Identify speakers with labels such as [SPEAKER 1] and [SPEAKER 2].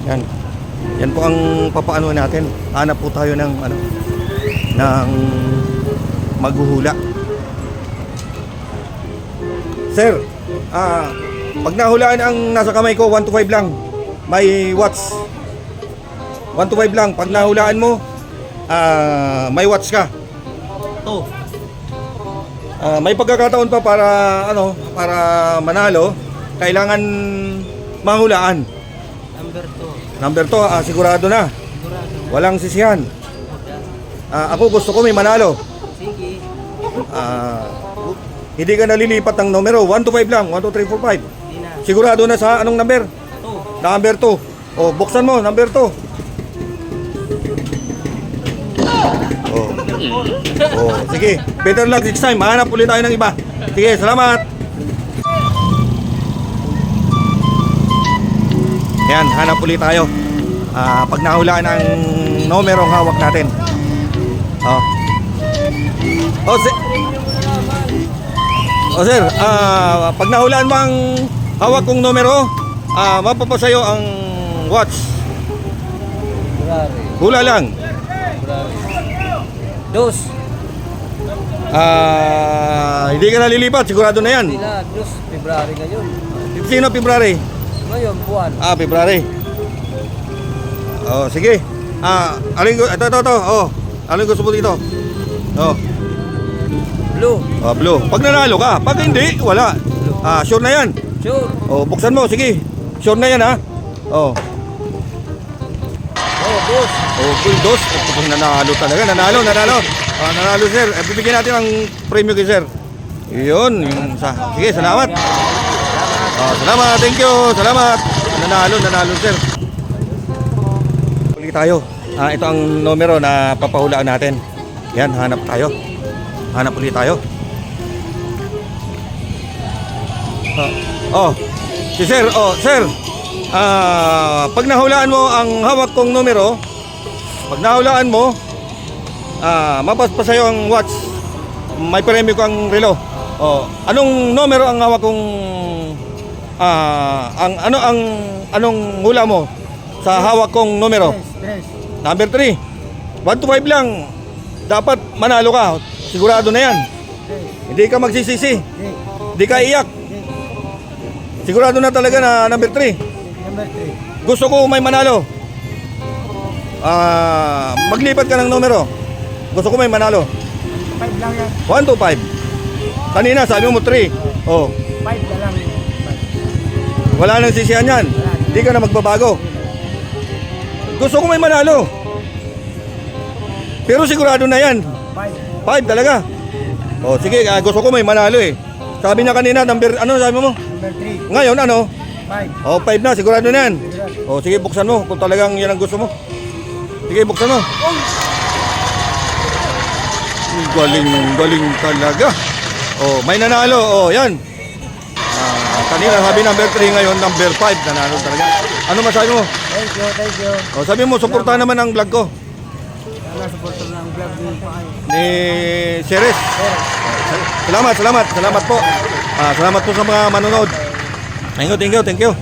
[SPEAKER 1] Yan. Yan po ang papaano natin. Hanap po tayo ng ano, ng maghuhula. Sir, pag nahulaan ang nasa kamay ko, 1 to 5 lang. May watch. 1 to 5 lang. Pag nahulaan mo, may watch ka. To. May pagkakataon pa para ano, para manalo, kailangan mahulaan. Number 2, sigurado na. Walang sisihan. Ako gusto ko may manalo.
[SPEAKER 2] Sige.
[SPEAKER 1] Hindi ka nalilipat ng numero. 1 to 5 lang. 1, 2, 3, 4, 5.
[SPEAKER 2] Hindi na.
[SPEAKER 1] Sigurado na sa anong number?
[SPEAKER 2] 2.
[SPEAKER 1] Number 2. O, buksan mo. Number 2. Sige. Better luck next time. Mahanap ulit tayo ng iba. Sige, salamat. Yan, hanap ulit tayo. Pag nahulaan ang numerong hawak natin. Sir, pag nahulaan mo ang hawak kong numero, mapapasayo ang watch. Hula lang.
[SPEAKER 2] Dos.
[SPEAKER 1] Hindi ka nalilipat, sigurado na yan.
[SPEAKER 2] Hindi na. Dos. February ngayon.
[SPEAKER 1] Sino February?
[SPEAKER 2] Ngayon, buwan.
[SPEAKER 1] February. Sige. Ito. Alin gusto mo dito?
[SPEAKER 2] Blue.
[SPEAKER 1] Blue. Pag nanalo ka, pag hindi, wala. Sure na yan.
[SPEAKER 2] Sure.
[SPEAKER 1] Buksan mo, sige. Sure na yan, ha?
[SPEAKER 2] Dos.
[SPEAKER 1] Dos. Nanalo talaga. Nanalo. Nanalo, sir. Bibigyan natin ang premyo kay sir. Yun. Sige, salamat. Salamat. Thank you. Salamat. Nanalo, sir. Uli tayo. Ito ang numero na papahulaan natin. Yan, hanap tayo. Hanap ulit tayo. Si sir. Sir. Pag nahulaan mo ang hawak kong numero, pag nahulaan mo, mapaspasayo ang watch. May premyo kang relo. Anong numero ang hawak kong anong hula mo sa hawak kong numero? Number 3. 1 to 5 lang. Dapat manalo ka. Sigurado na yan. Hindi ka magsisisi. Hindi ka iyak. Sigurado na talaga na number 3.
[SPEAKER 2] Number 3.
[SPEAKER 1] Gusto ko may manalo. Maglipat ka ng numero. Gusto ko may manalo.
[SPEAKER 2] 5 lang yan.
[SPEAKER 1] 1 to 5. Kanina sabi mo 3.
[SPEAKER 2] 5 na lang.
[SPEAKER 1] Wala nang sisihan yan. Hindi ka na magbabago. Gusto ko may manalo. Pero sigurado na yan. 5 talaga. Sige, gusto ko may manalo eh. Sabi niya kanina, ano sabi mo?
[SPEAKER 2] Number 3.
[SPEAKER 1] Ngayon, ano?
[SPEAKER 2] 5.
[SPEAKER 1] 5 na, sigurado na yan. Sige, buksan mo kung talagang yan ang gusto mo. Sige, buksan mo. Galing talaga. May nanalo. Yan. Kanina sabi number 3, ngayon number 5 nanalo talaga. Ano masabi mo?
[SPEAKER 2] Thank you.
[SPEAKER 1] Sabi mo, suportahan naman ang vlog ko.
[SPEAKER 2] Sana supportan ng vlog
[SPEAKER 1] Ni Ceres. Salamat po. Salamat po sa mga manonood. Thank you.
[SPEAKER 2] Thank you.